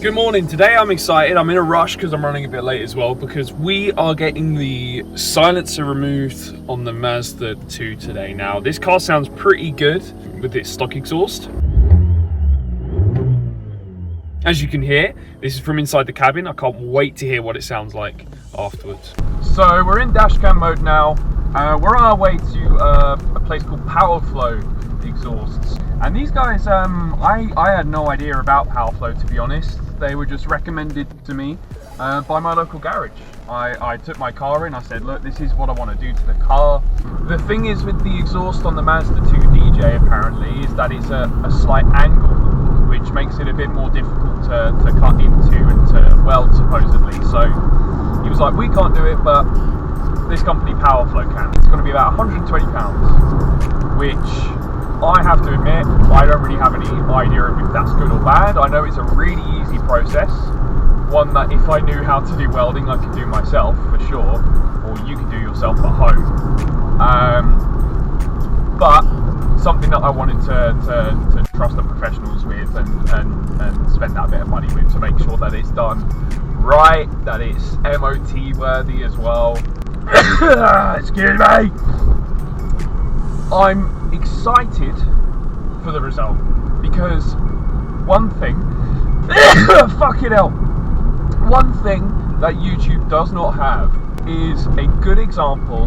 Good morning. Today I'm excited. I'm in a rush because I'm running a bit late as well, because we are getting the silencer removed on the Mazda 2 today. Now, this car sounds pretty good with its stock exhaust. As you can hear, this is from inside the cabin. I can't wait to hear what it sounds like afterwards. So we're in dashcam mode now. We're on our way to a place called Powerflow Exhausts. And these guys, I had no idea about Powerflow, to be honest. They were just recommended to me by my local garage. I took my car in, I said, look, this is what I want to do to the car. The thing is with the exhaust on the Mazda 2 DJ apparently is that it's a slight angle, which makes it a bit more difficult to cut into and to weld, supposedly. So he was like, we can't do it, but this company Powerflow can. It's going to be about £120, which I have to admit, I don't really have any idea of if that's good or bad. I know it's a really easy process, one that if I knew how to do welding, I could do myself for sure, or you could do yourself at home. But something that I wanted to trust the professionals with and spend that bit of money with to make sure that it's done right, that it's MOT worthy as well. Excuse me. I'm excited for the result because one thing, fucking hell, one thing that YouTube does not have is a good example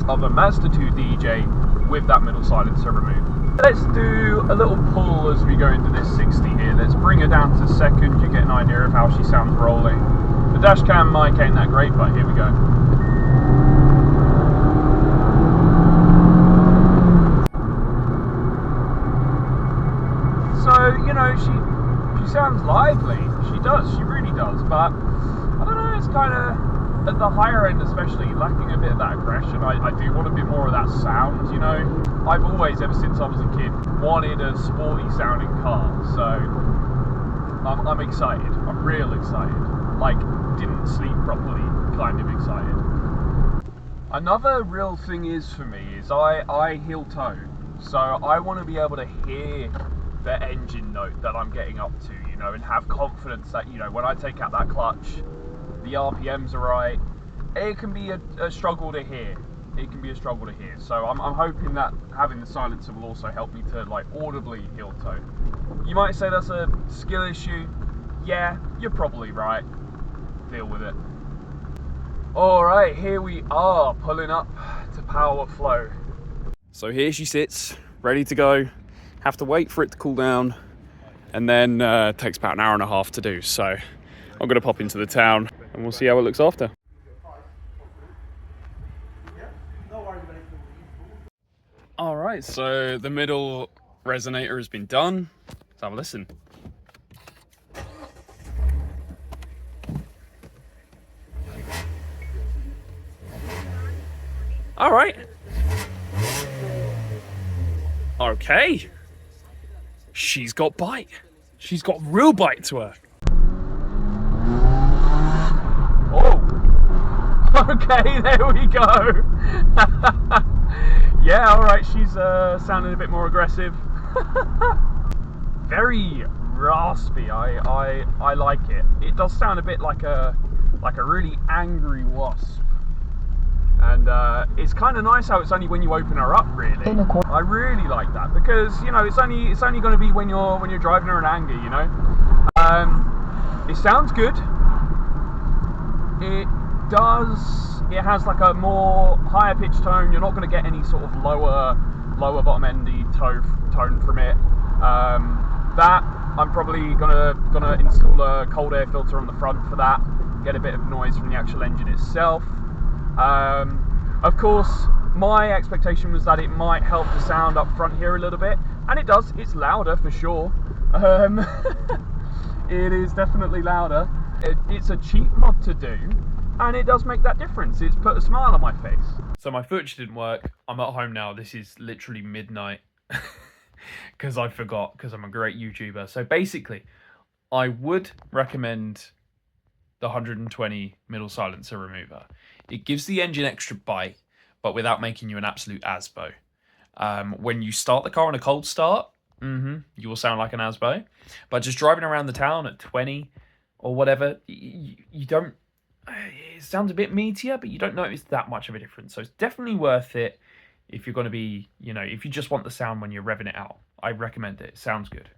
of a Mazda 2 DJ with that middle silencer removed. Let's do a little pull as we go into this 60 here. Let's bring her down to second. You get an idea of how she sounds rolling. The dash cam mic ain't that great, but here we go. So, you know, she sounds lively. She does, she really does. But I don't know, it's kind of at the higher end, especially, lacking a bit of that aggression. I do want a bit more of that sound, you know. I've always, ever since I was a kid, wanted a sporty sounding car. So I'm excited. I'm real excited. Like, didn't sleep properly, kind of excited. Another real thing is for me is I heel toe. So I want to be able to hear the engine note that I'm getting up to, you know, and have confidence that, you know, when I take out that clutch, the RPMs are right. It can be a struggle to hear. It can be a struggle to hear. So I'm hoping that having the silencer will also help me to, like, audibly heel toe. You might say that's a skill issue. Yeah, you're probably right. Deal with it. Alright, here we are, pulling up to Powerflow. So here she sits, ready to go. Have to wait for it to cool down, and then it takes about an hour and a half to do. So I'm going to pop into the town and we'll see how it looks after. All right, so the middle resonator has been done. Let's have a listen. All right. Okay. She's got bite. She's got real bite to her. Oh. Okay, there we go. Yeah, all right. She's sounding a bit more aggressive. Very raspy. I like it. It does sound a bit like a really angry wasp. And it's kind of nice how it's only when you open her up, really. I really like that because, you know, it's only going to be when you're driving her in anger, you know. It sounds good. It has like a more higher pitched tone. You're not going to get any sort of lower bottom endy tone from it. That I'm probably gonna install a cold air filter on the front for that. Get a bit of noise from the actual engine itself. Of course, my expectation was that it might help the sound up front here a little bit, and it does. It's louder for sure. It is definitely louder. It's a cheap mod to do, and it does make that difference. It's put a smile on my face. So my footage didn't work. I'm at home now. This is literally midnight because I forgot, because I'm a great YouTuber. So basically, I would recommend the 120 middle silencer remover. It gives the engine extra bite, but without making you an absolute asbo. When you start the car on a cold start, You will sound like an Asbo. But just driving around the town at 20 or whatever, you don't. It sounds a bit meatier, but you don't notice that much of a difference. So it's definitely worth it if you're going to be, if you just want the sound when you're revving it out. I recommend it. It sounds good.